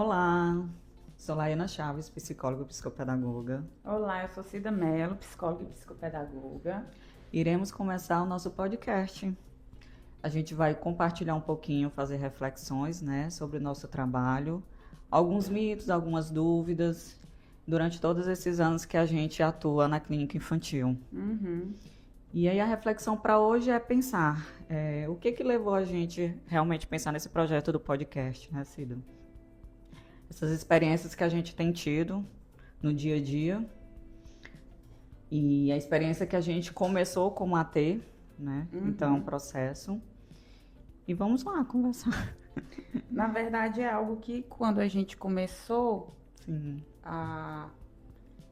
Olá, sou Laiana Chaves, psicóloga e psicopedagoga. Olá, eu sou Cida Mello, psicóloga e psicopedagoga. Iremos começar o nosso podcast. A gente vai compartilhar um pouquinho, fazer reflexões, né, sobre o nosso trabalho, alguns mitos, algumas dúvidas, durante todos esses anos que a gente atua na clínica infantil. E aí a reflexão para hoje é pensar, o que levou a gente realmente a pensar nesse projeto do podcast, né, Cida? Essas experiências que a gente tem tido no dia a dia e a experiência que a gente começou como a ter, né? Então, é um processo. E vamos lá conversar. Na verdade, é algo que quando a gente começou Sim. a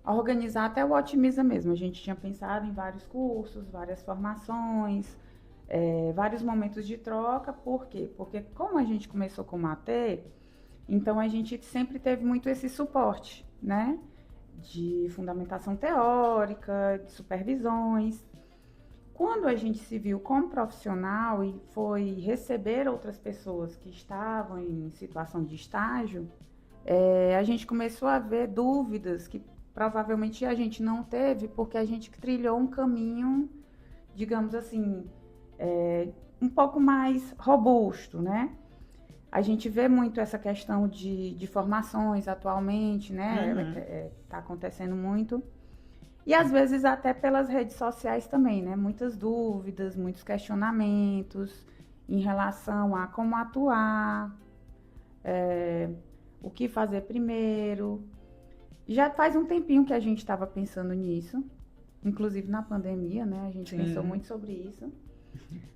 organizar, até o Otimiza mesmo, a gente tinha pensado em vários cursos, várias formações, vários momentos de troca. Por quê? Porque como a gente começou como AT, então a gente sempre teve muito esse suporte, né? De fundamentação teórica, de supervisões. Quando a gente se viu como profissional e foi receber outras pessoas que estavam em situação de estágio, a gente começou a ver dúvidas que provavelmente a gente não teve porque a gente trilhou um caminho, digamos assim, um pouco mais robusto, né? A gente vê muito essa questão de formações atualmente, né? Tá acontecendo muito. E às vezes até pelas redes sociais também, né? Muitas dúvidas, muitos questionamentos em relação a como atuar, o que fazer primeiro. Já faz um tempinho que a gente estava pensando nisso, inclusive na pandemia, né? A gente pensou muito sobre isso.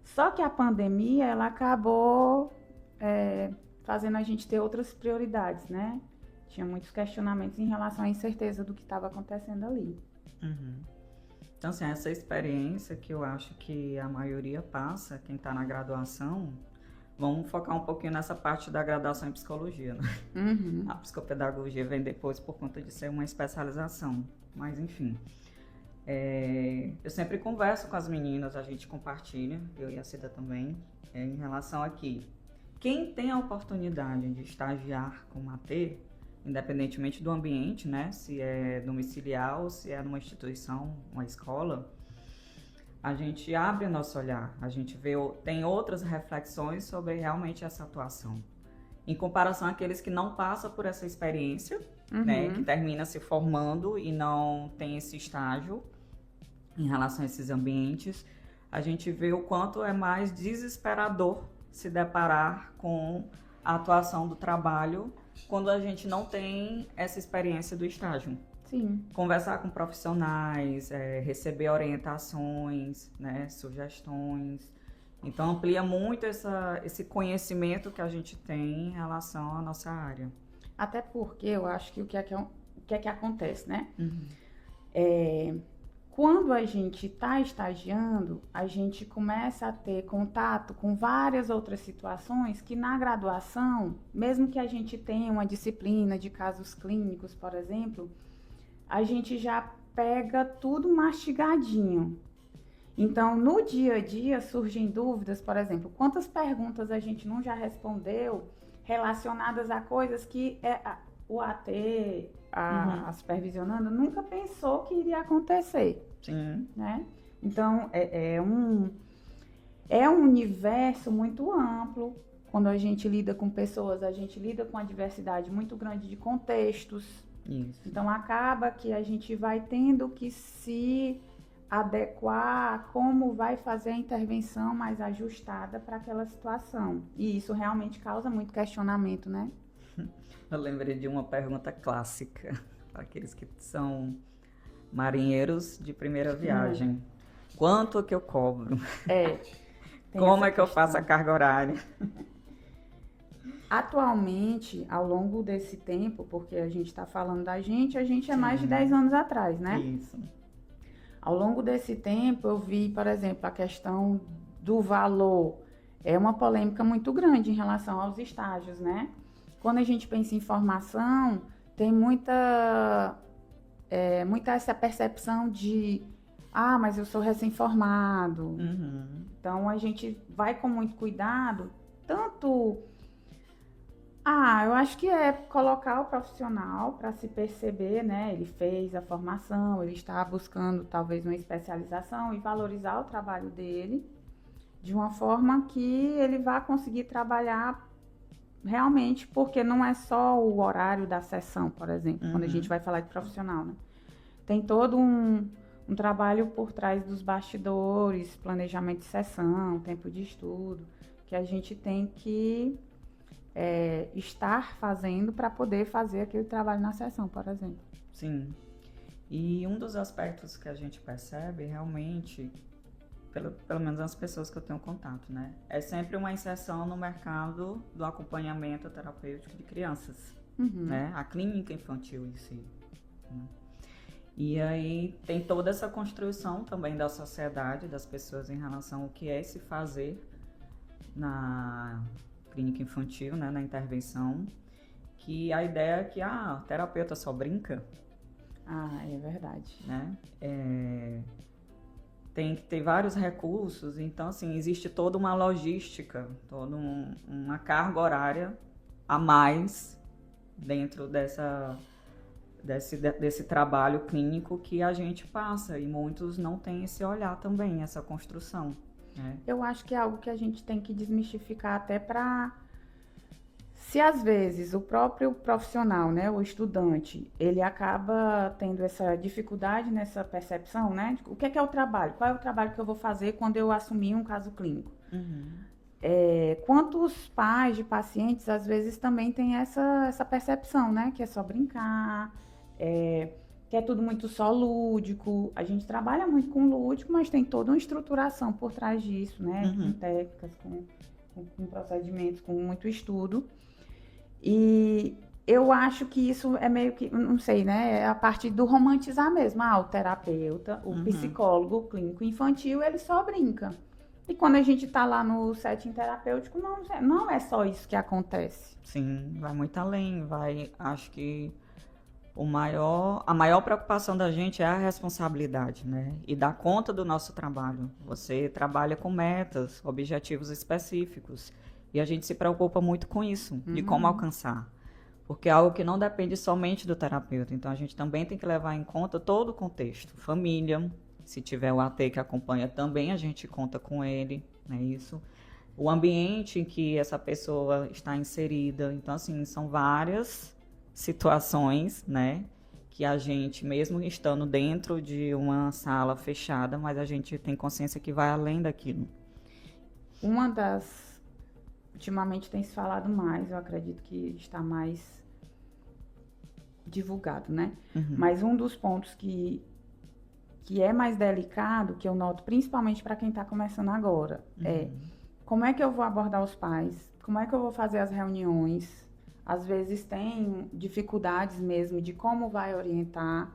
Só que a pandemia, ela acabou fazendo a gente ter outras prioridades, né? Tinha muitos questionamentos em relação à incerteza do que estava acontecendo ali. Então, assim, essa experiência que eu acho que a maioria passa, quem está na graduação, vamos focar um pouquinho nessa parte da graduação em psicologia, né? A psicopedagogia vem depois por conta de ser uma especialização, mas enfim. Eu sempre converso com as meninas, a gente compartilha, eu e a Cida também, em relação a que quem tem a oportunidade de estagiar como AT, independentemente do ambiente, né? Se é domiciliar ou se é numa instituição, uma escola, a gente abre nosso olhar, a gente tem outras reflexões sobre realmente essa atuação. Em comparação àqueles que não passam por essa experiência, né? Que termina se formando e não tem esse estágio em relação a esses ambientes, a gente vê o quanto é mais desesperador se deparar com a atuação do trabalho quando a gente não tem essa experiência do estágio. Sim. Conversar com profissionais, receber orientações, né, sugestões. Então, amplia muito esse conhecimento que a gente tem em relação à nossa área. Até porque eu acho que o que é que acontece, né? Quando a gente está estagiando, a gente começa a ter contato com várias outras situações que na graduação, mesmo que a gente tenha uma disciplina de casos clínicos, por exemplo, a gente já pega tudo mastigadinho. Então, no dia a dia surgem dúvidas, por exemplo, quantas perguntas a gente não já respondeu relacionadas a coisas que o AT, a supervisionanda, nunca pensou que iria acontecer. Sim. Né? Então, é um universo muito amplo. Quando a gente lida com pessoas, a gente lida com uma diversidade muito grande de contextos. Isso. Então, acaba que a gente vai tendo que se adequar a como vai fazer a intervenção mais ajustada para aquela situação. E isso realmente causa muito questionamento, né? Eu lembrei de uma pergunta clássica para aqueles que são marinheiros de primeira viagem. Quanto que eu cobro? Como é que eu faço a carga horária? Atualmente, ao longo desse tempo, porque a gente está falando da gente é mais de 10 anos atrás, né? Isso. Ao longo desse tempo, eu vi, por exemplo, a questão do valor. É uma polêmica muito grande em relação aos estágios, né? Quando a gente pensa em formação, tem muita essa percepção de mas eu sou recém-formado. Então, a gente vai com muito cuidado, tanto Eu acho que é colocar o profissional para se perceber, né? Ele fez a formação, ele está buscando talvez uma especialização e valorizar o trabalho dele de uma forma que ele vá conseguir trabalhar realmente, porque não é só o horário da sessão, por exemplo, quando a gente vai falar de profissional, né? Tem todo um trabalho por trás dos bastidores, planejamento de sessão, tempo de estudo, que a gente tem que estar fazendo para poder fazer aquele trabalho na sessão, por exemplo. Sim. E um dos aspectos que a gente percebe realmente, pelo menos as pessoas que eu tenho contato, né? É sempre uma inserção no mercado do acompanhamento terapêutico de crianças, né? A clínica infantil em si, né? E aí tem toda essa construção também da sociedade, das pessoas em relação ao que é se fazer na clínica infantil, né? Na intervenção, que a ideia é que o terapeuta só brinca. É verdade. Né? Tem que ter vários recursos, então assim, existe toda uma logística, toda uma carga horária a mais dentro desse trabalho clínico que a gente passa, e muitos não têm esse olhar também, essa construção, né? Eu acho que é algo que a gente tem que desmistificar até para... Se às vezes o próprio profissional, né, o estudante, ele acaba tendo essa dificuldade nessa percepção, né? O que é o trabalho? Qual é o trabalho que eu vou fazer quando eu assumir um caso clínico? Quantos pais de pacientes, às vezes, também têm essa percepção, né? Que é só brincar, que é tudo muito só lúdico. A gente trabalha muito com lúdico, mas tem toda uma estruturação por trás disso, né? Com técnicas, com procedimentos, com muito estudo. E eu acho que isso é meio que, não sei, né? É a parte do romantizar mesmo. O terapeuta, o psicólogo, o clínico infantil, ele só brinca. E quando a gente tá lá no setting terapêutico, não é só isso que acontece. Sim, vai muito além. Acho que a maior preocupação da gente é a responsabilidade, né? E dar conta do nosso trabalho. Você trabalha com metas, objetivos específicos. E a gente se preocupa muito com isso, de como alcançar. Porque é algo que não depende somente do terapeuta. Então, a gente também tem que levar em conta todo o contexto. Família, se tiver o AT que acompanha, também a gente conta com ele, né? Isso. O ambiente em que essa pessoa está inserida. Então, assim, são várias situações, né? Que a gente, mesmo estando dentro de uma sala fechada, mas a gente tem consciência que vai além daquilo. Ultimamente tem se falado mais, eu acredito que está mais divulgado, né? Mas um dos pontos que é mais delicado, que eu noto principalmente para quem está começando agora, é como é que eu vou abordar os pais, como é que eu vou fazer as reuniões. Às vezes tem dificuldades mesmo de como vai orientar.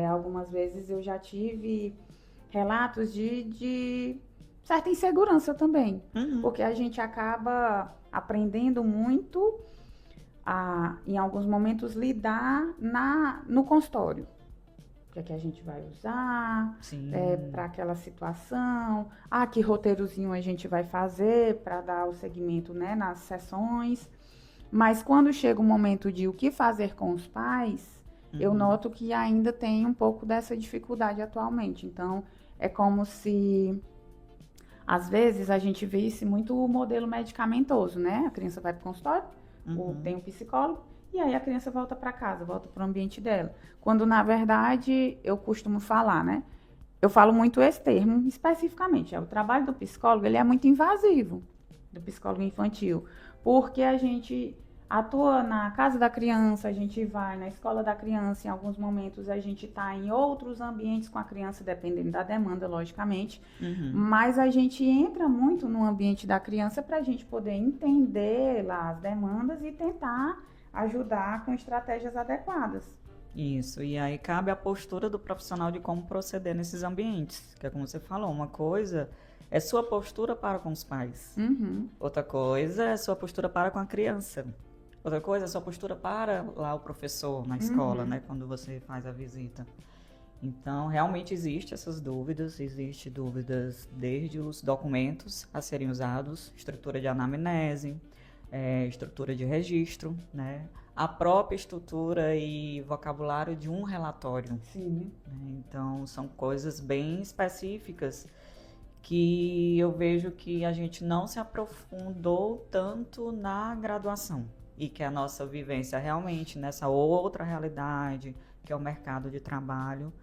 Algumas vezes eu já tive relatos de certa insegurança também, porque a gente acaba aprendendo muito em alguns momentos, lidar no consultório. O que é que a gente vai usar para aquela situação, que roteirozinho a gente vai fazer para dar o segmento, né, nas sessões. Mas quando chega o momento de o que fazer com os pais, eu noto que ainda tem um pouco dessa dificuldade atualmente. Então, é como se às vezes a gente visse muito o modelo medicamentoso, né? A criança vai para o consultório, tem um psicólogo, e aí a criança volta para casa, volta para o ambiente dela. Quando, na verdade, eu costumo falar, né? Eu falo muito esse termo especificamente. O trabalho do psicólogo, ele é muito invasivo, do psicólogo infantil, porque a gente atua na casa da criança, a gente vai na escola da criança, em alguns momentos a gente está em outros ambientes com a criança, dependendo da demanda, logicamente, mas a gente entra muito no ambiente da criança para a gente poder entender lá as demandas e tentar ajudar com estratégias adequadas. Isso, e aí cabe a postura do profissional de como proceder nesses ambientes, que é como você falou, uma coisa é sua postura para com os pais, outra coisa é sua postura para com a criança. Outra coisa é a sua postura para lá o professor na escola, né, quando você faz a visita. Então, realmente existe dúvidas desde os documentos a serem usados, estrutura de anamnese, estrutura de registro, né? A própria estrutura e vocabulário de um relatório. Sim. Né? Então, são coisas bem específicas que eu vejo que a gente não se aprofundou tanto na graduação e que a nossa vivência realmente nessa outra realidade, que é o mercado de trabalho,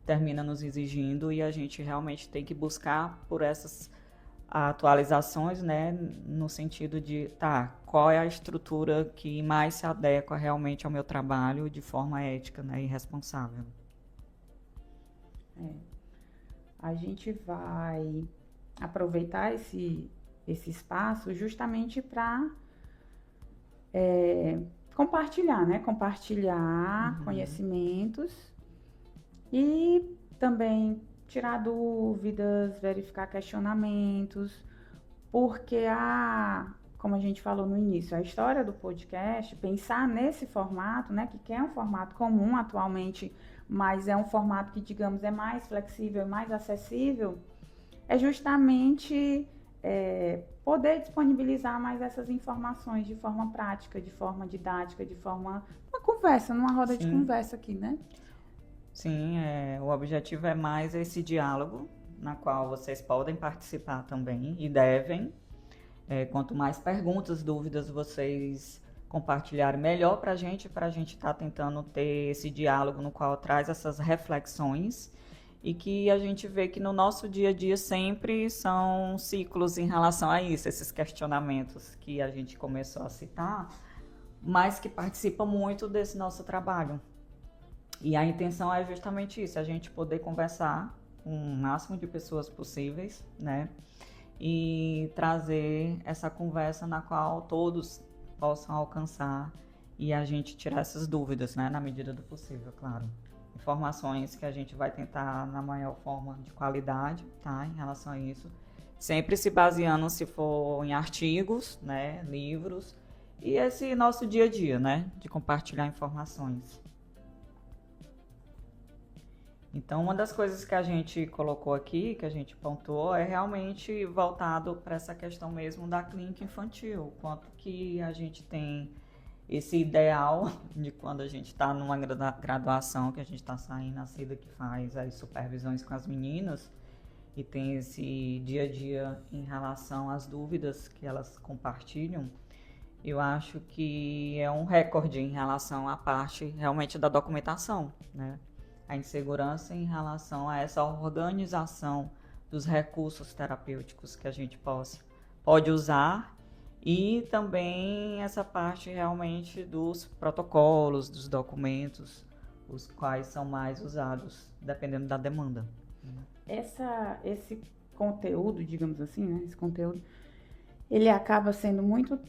termina nos exigindo e a gente realmente tem que buscar por essas atualizações, né, no sentido de, qual é a estrutura que mais se adequa realmente ao meu trabalho de forma ética, né, e responsável. A gente vai aproveitar esse espaço justamente para compartilhar, né? Compartilhar conhecimentos e também tirar dúvidas, verificar questionamentos, porque como a gente falou no início, a história do podcast, pensar nesse formato, né, que é um formato comum atualmente, mas é um formato que, digamos, é mais flexível, mais acessível, é justamente poder disponibilizar mais essas informações de forma prática, de forma didática, de forma... uma conversa, numa roda de conversa aqui, né? Sim, o objetivo é mais esse diálogo, na qual vocês podem participar também e devem. Quanto mais perguntas, dúvidas vocês compartilharem, melhor para a gente estar tentando ter esse diálogo no qual traz essas reflexões e que a gente vê que no nosso dia a dia sempre são ciclos em relação a isso, esses questionamentos que a gente começou a citar, mas que participam muito desse nosso trabalho. E a intenção é justamente isso, a gente poder conversar com o máximo de pessoas possíveis, né? E trazer essa conversa na qual todos possam alcançar e a gente tirar essas dúvidas, né? Na medida do possível, claro. Informações que a gente vai tentar na maior forma de qualidade, tá? Em relação a isso. Sempre se baseando, se for em artigos, né? Livros. E esse nosso dia a dia, né? De compartilhar informações. Então, uma das coisas que a gente colocou aqui, que a gente pontuou, é realmente voltado para essa questão mesmo da clínica infantil. Quanto que a gente tem esse ideal de quando a gente está numa graduação, que a gente está saindo, nascida que faz as supervisões com as meninas, e tem esse dia a dia em relação às dúvidas que elas compartilham. Eu acho que é um recorde em relação à parte realmente da documentação, né? A insegurança em relação a essa organização dos recursos terapêuticos que a gente pode usar e também essa parte realmente dos protocolos, dos documentos, os quais são mais usados, dependendo da demanda. Esse conteúdo, digamos assim, né? Esse conteúdo, ele acaba sendo muito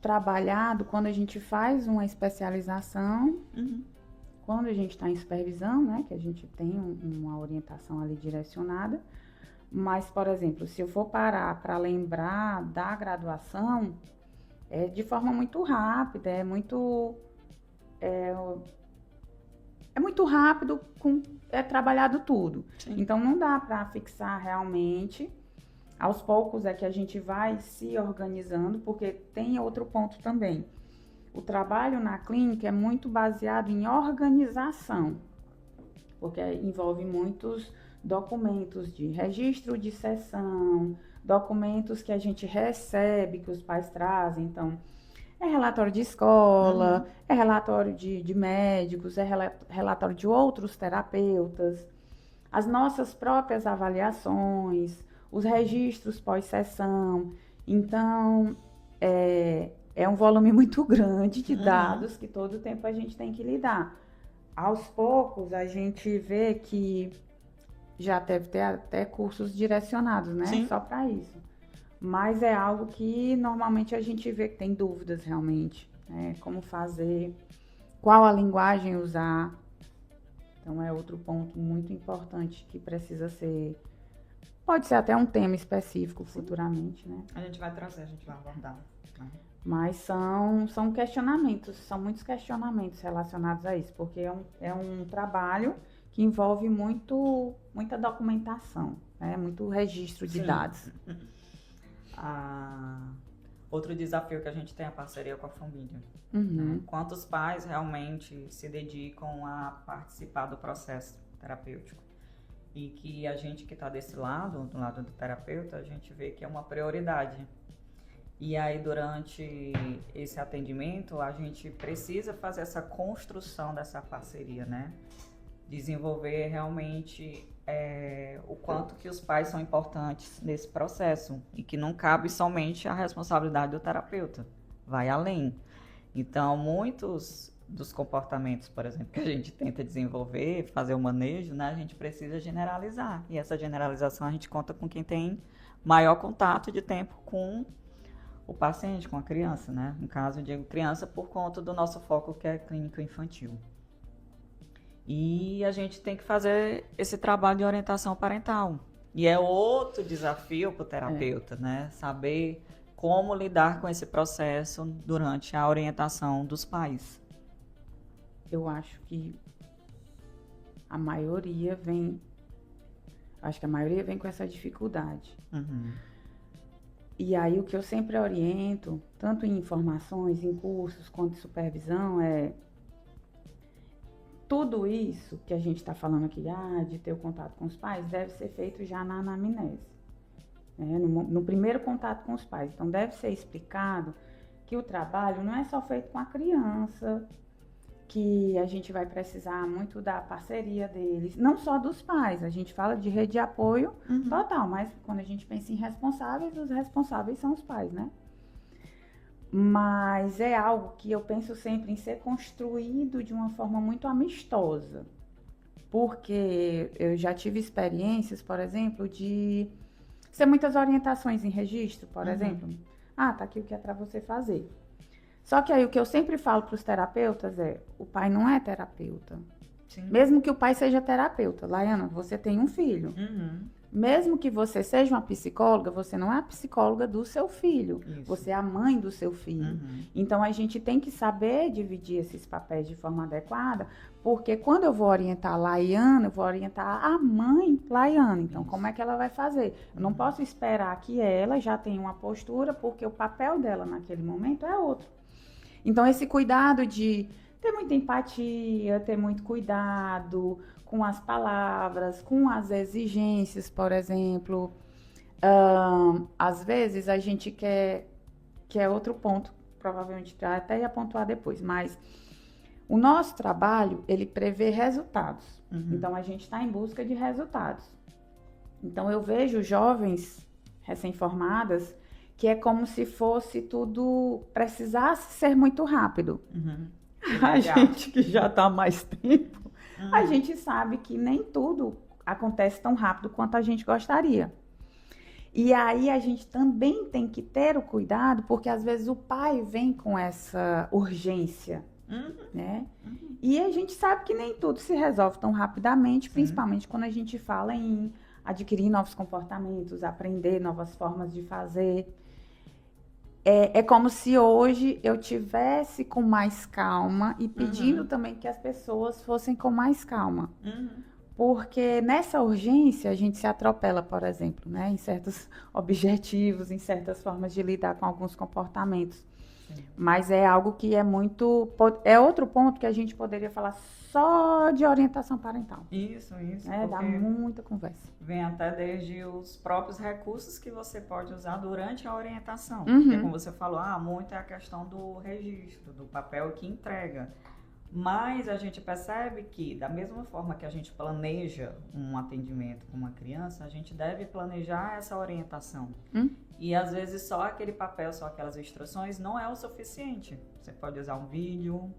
trabalhado quando a gente faz uma especialização, quando a gente está em supervisão, né, que a gente tem uma orientação ali direcionada, mas, por exemplo, se eu for parar para lembrar da graduação, é de forma muito rápida, é muito rápido, é trabalhado tudo. Sim. Então, não dá para fixar realmente. Aos poucos é que a gente vai se organizando, porque tem outro ponto também. O trabalho na clínica é muito baseado em organização, porque envolve muitos documentos de registro de sessão, documentos que a gente recebe, que os pais trazem. Então, é relatório de escola, é relatório de médicos, é relatório de outros terapeutas, as nossas próprias avaliações, os registros pós-sessão. Então, é um volume muito grande de dados que todo tempo a gente tem que lidar. Aos poucos, a gente vê que já deve ter até cursos direcionados, né? Sim. Só para isso. Mas é algo que normalmente a gente vê que tem dúvidas realmente, né? Como fazer, qual a linguagem usar. Então, é outro ponto muito importante que precisa ser... Pode ser até um tema específico futuramente, né? A gente vai trazer, a gente vai abordar. Mas são questionamentos, são muitos questionamentos relacionados a isso, porque é um trabalho que envolve muita documentação, né? Muito registro de dados. Outro desafio que a gente tem é a parceria com a família. Quantos pais realmente se dedicam a participar do processo terapêutico? E que a gente que está desse lado, do lado do terapeuta, a gente vê que é uma prioridade. E aí, durante esse atendimento, a gente precisa fazer essa construção dessa parceria, né? Desenvolver realmente o quanto que os pais são importantes nesse processo e que não cabe somente a responsabilidade do terapeuta, vai além. Então, muitos dos comportamentos, por exemplo, que a gente tenta desenvolver, fazer o manejo, né, a gente precisa generalizar. E essa generalização a gente conta com quem tem maior contato de tempo com o paciente, com a criança, né? No caso, eu digo criança por conta do nosso foco que é clínica infantil. E a gente tem que fazer esse trabalho de orientação parental. E é outro desafio para o terapeuta, né? Saber como lidar com esse processo durante a orientação dos pais. Eu acho que a maioria vem com essa dificuldade. E aí o que eu sempre oriento, tanto em informações, em cursos, quanto em supervisão, é tudo isso que a gente está falando aqui, de ter o contato com os pais, deve ser feito já na anamnese, né? No primeiro contato com os pais. Então, deve ser explicado que o trabalho não é só feito com a criança, que a gente vai precisar muito da parceria deles, não só dos pais, a gente fala de rede de apoio total, mas quando a gente pensa em responsáveis, os responsáveis são os pais, né? Mas é algo que eu penso sempre em ser construído de uma forma muito amistosa, porque eu já tive experiências, por exemplo, de ser muitas orientações em registro, por exemplo. Tá aqui o que é para você fazer. Só que aí o que eu sempre falo para os terapeutas é, o pai não é terapeuta. Sim. Mesmo que o pai seja terapeuta. Laiana, você tem um filho. Mesmo que você seja uma psicóloga, você não é a psicóloga do seu filho. Isso. Você é a mãe do seu filho. Então, a gente tem que saber dividir esses papéis de forma adequada, porque quando eu vou orientar a Laiana, eu vou orientar a mãe Laiana. Então, como é que ela vai fazer? Eu não posso esperar que ela já tenha uma postura, porque o papel dela naquele momento é outro. Então, esse cuidado de ter muita empatia, ter muito cuidado com as palavras, com as exigências, por exemplo. Às vezes a gente quer, que é outro ponto, provavelmente até ia pontuar depois, mas o nosso trabalho, ele prevê resultados. Então, a gente está em busca de resultados. Então, eu vejo jovens recém-formadas que é como se fosse tudo, precisasse ser muito rápido. A gente que já está há mais tempo, a gente sabe que nem tudo acontece tão rápido quanto a gente gostaria. E aí a gente também tem que ter o cuidado, porque às vezes o pai vem com essa urgência, né? E a gente sabe que nem tudo se resolve tão rapidamente, principalmente quando a gente fala em adquirir novos comportamentos, aprender novas formas de fazer. É como se hoje eu tivesse com mais calma e pedindo também que as pessoas fossem com mais calma. Porque nessa urgência a gente se atropela, por exemplo, né? Em certos objetivos, em certas formas de lidar com alguns comportamentos. Mas é algo que é muito... É outro ponto que a gente poderia falar só de orientação parental. Isso. Dá muita conversa. Vem até desde os próprios recursos que você pode usar durante a orientação. Porque, como você falou, muito é a questão do registro, do papel que entrega. Mas a gente percebe que, da mesma forma que a gente planeja um atendimento com uma criança, a gente deve planejar essa orientação. E, às vezes, só aquele papel, só aquelas instruções não é o suficiente. Você pode usar um vídeo,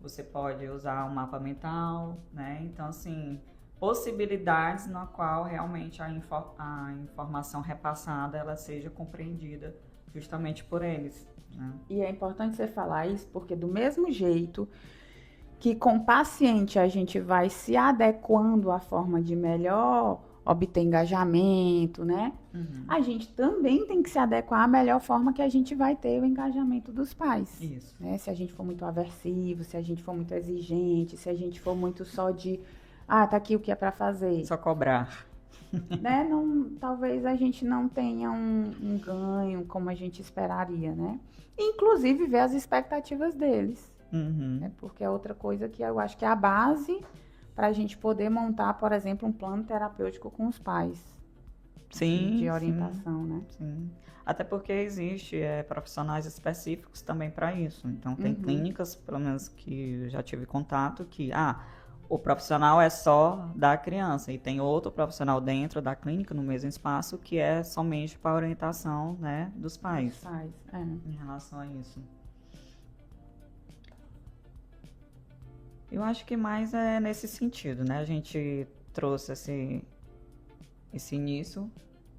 você pode usar um mapa mental, né? Então, assim, possibilidades na qual realmente a informação repassada ela seja compreendida justamente por eles, né? E é importante você falar isso, porque do mesmo jeito que com o paciente a gente vai se adequando à forma de melhor obter engajamento, né? A gente também tem que se adequar à melhor forma que a gente vai ter o engajamento dos pais. Isso. Né? Se a gente for muito aversivo, se a gente for muito exigente, se a gente for muito só de, tá aqui o que é para fazer. Só cobrar. né? Não, talvez a gente não tenha um ganho como a gente esperaria, né? Inclusive ver as expectativas deles. Né? Porque é outra coisa que eu acho que é a base para a gente poder montar, por exemplo, um plano terapêutico com os pais. Sim, de orientação, sim, né? Sim. Até porque existe profissionais específicos também para isso. Então, tem clínicas, pelo menos que eu já tive contato, que o profissional é só da criança e tem outro profissional dentro da clínica, no mesmo espaço, que é somente para orientação, né, dos pais. Dos pais, em relação a isso. Eu acho que mais é nesse sentido, né? A gente trouxe esse início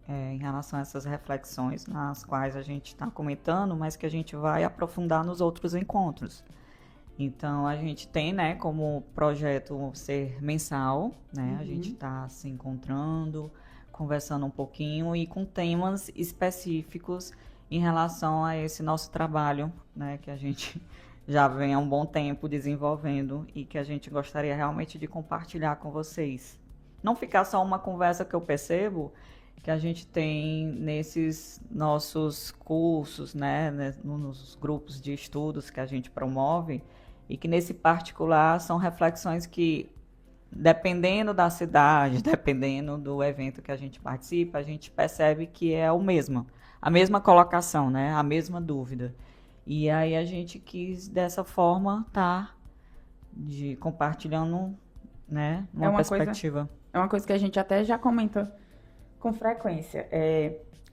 em relação a essas reflexões nas quais a gente está comentando, mas que a gente vai aprofundar nos outros encontros. Então, a gente tem, né, como projeto ser mensal, né? A gente está se encontrando, conversando um pouquinho e com temas específicos em relação a esse nosso trabalho, né? Que a gente já vem há um bom tempo desenvolvendo e que a gente gostaria realmente de compartilhar com vocês. Não ficar só uma conversa que eu percebo que a gente tem nesses nossos cursos, né, nos grupos de estudos que a gente promove, e que nesse particular são reflexões que, dependendo da cidade, dependendo do evento que a gente participa, a gente percebe que é o mesmo, a mesma colocação, né, a mesma dúvida. E aí a gente quis, dessa forma, compartilhando, né, uma perspectiva. É uma coisa que a gente até já comenta com frequência.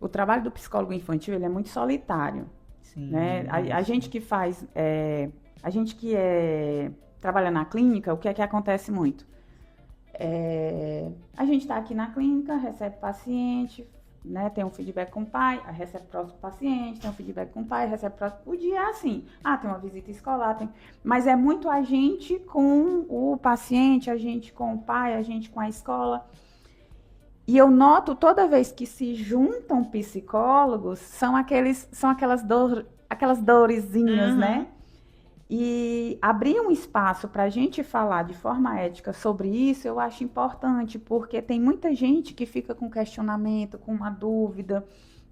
O trabalho do psicólogo infantil, ele é muito solitário. Sim, né? A gente que faz... a gente que trabalha na clínica, o que é que acontece muito? A gente está aqui na clínica, recebe paciente, né, tem um feedback com o pai, aí recebe próximo paciente, tem um feedback com o pai, recebe próximo... O dia é assim, tem uma visita escolar, mas é muito a gente com o paciente, a gente com o pai, a gente com a escola. E eu noto toda vez que se juntam psicólogos, são aquelas dorezinhas, né? E abrir um espaço para a gente falar de forma ética sobre isso, eu acho importante, porque tem muita gente que fica com questionamento, com uma dúvida,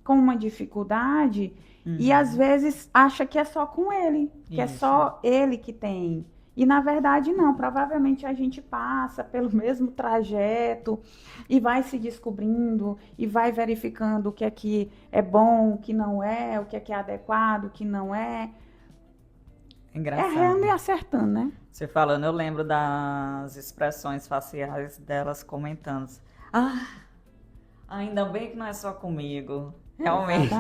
com uma dificuldade, e às vezes acha que é só com ele, que é só ele que tem. E na verdade não, provavelmente a gente passa pelo mesmo trajeto e vai se descobrindo e vai verificando o que é bom, o que não é, o que é adequado, o que não é. Engraçado. Errando e acertando, né? Você falando, eu lembro das expressões faciais delas comentando. Ainda bem que não é só comigo. Realmente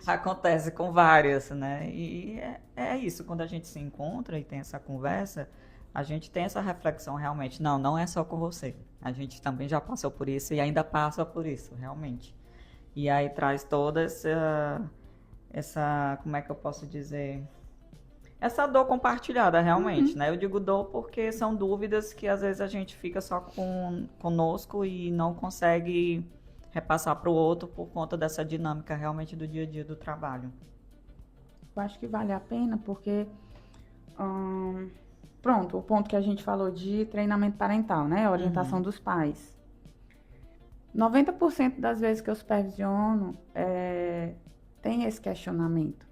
acontece com várias, né? E é isso, quando a gente se encontra e tem essa conversa, a gente tem essa reflexão realmente. Não é só com você. A gente também já passou por isso e ainda passa por isso, realmente. E aí traz toda essa como é que eu posso dizer? Essa dor compartilhada, realmente, né? Eu digo dor porque são dúvidas que às vezes a gente fica só conosco e não consegue repassar para o outro por conta dessa dinâmica realmente do dia a dia do trabalho. Eu acho que vale a pena porque, pronto, o ponto que a gente falou de treinamento parental, né? Orientação dos pais. 90% das vezes que eu supervisiono tem esse questionamento.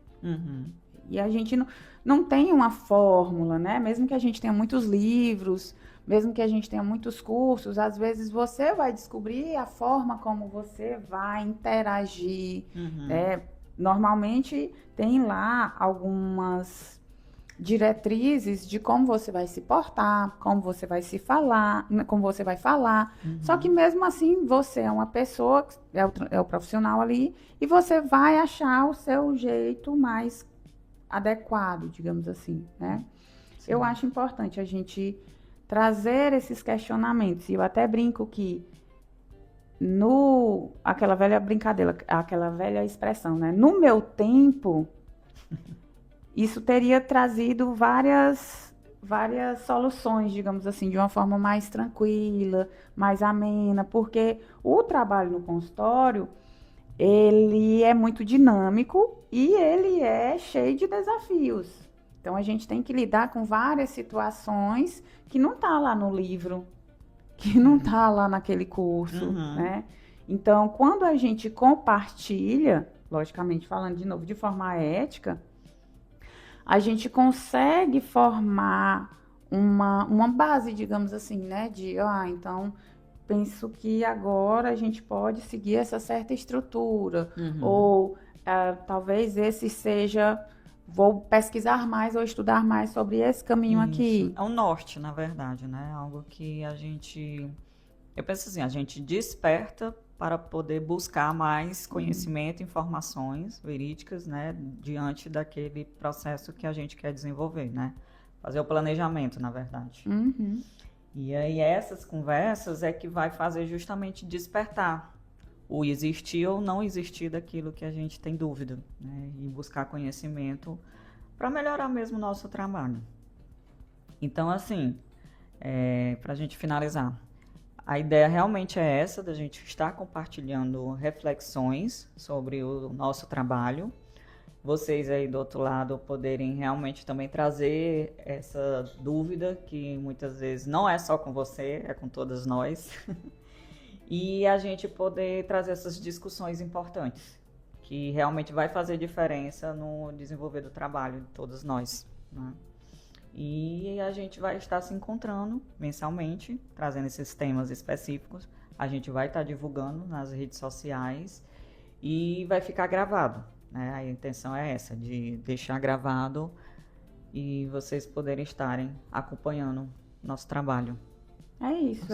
E a gente não tem uma fórmula, né? Mesmo que a gente tenha muitos livros, mesmo que a gente tenha muitos cursos, às vezes você vai descobrir a forma como você vai interagir. Normalmente tem lá algumas diretrizes de como você vai se portar, como você vai se falar, como você vai falar. Só que mesmo assim você é uma pessoa, é o profissional ali, e você vai achar o seu jeito mais adequado, digamos assim, né? Sim. Eu acho importante a gente trazer esses questionamentos. E eu até brinco que aquela velha brincadeira, aquela velha expressão, né? No meu tempo, isso teria trazido várias soluções, digamos assim, de uma forma mais tranquila, mais amena, porque o trabalho no consultório, ele é muito dinâmico e ele é cheio de desafios. Então, a gente tem que lidar com várias situações que não está lá no livro, que não está lá naquele curso, né? Então, quando a gente compartilha, logicamente falando de novo de forma ética, a gente consegue formar uma base, digamos assim, né? Então, penso que agora a gente pode seguir essa certa estrutura, ou talvez esse seja, vou pesquisar mais ou estudar mais sobre esse caminho aqui. É o norte, na verdade, né? Algo que eu penso assim, a gente desperta para poder buscar mais conhecimento, informações verídicas, né, diante daquele processo que a gente quer desenvolver, né? Fazer o planejamento, na verdade. E aí essas conversas é que vai fazer justamente despertar o existir ou não existir daquilo que a gente tem dúvida, né? E buscar conhecimento para melhorar mesmo o nosso trabalho. Então, assim, para a gente finalizar, a ideia realmente é essa, da gente estar compartilhando reflexões sobre o nosso trabalho. Vocês aí do outro lado poderem realmente também trazer essa dúvida, que muitas vezes não é só com você, é com todas nós. E a gente poder trazer essas discussões importantes, que realmente vai fazer diferença no desenvolver do trabalho de todos nós, né? E a gente vai estar se encontrando mensalmente, trazendo esses temas específicos. A gente vai estar divulgando nas redes sociais e vai ficar gravado, né? A intenção é essa, de deixar gravado e vocês poderem estarem acompanhando nosso trabalho. É isso,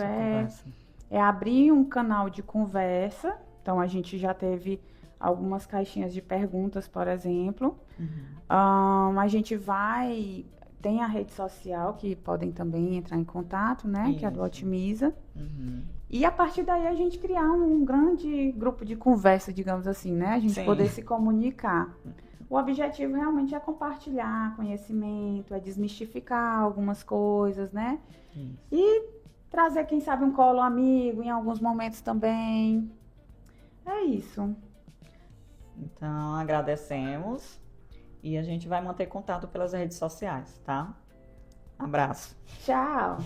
é abrir um canal de conversa. Então, a gente já teve algumas caixinhas de perguntas, por exemplo. A gente tem a rede social, que podem também entrar em contato, né? Isso. Que é a do Otimiza. E a partir daí a gente criar um grande grupo de conversa, digamos assim, né? A gente poder se comunicar. O objetivo realmente é compartilhar conhecimento, é desmistificar algumas coisas, né? E trazer, quem sabe, um colo amigo em alguns momentos também. É isso. Então, agradecemos. E a gente vai manter contato pelas redes sociais, tá? Abraço. Tchau.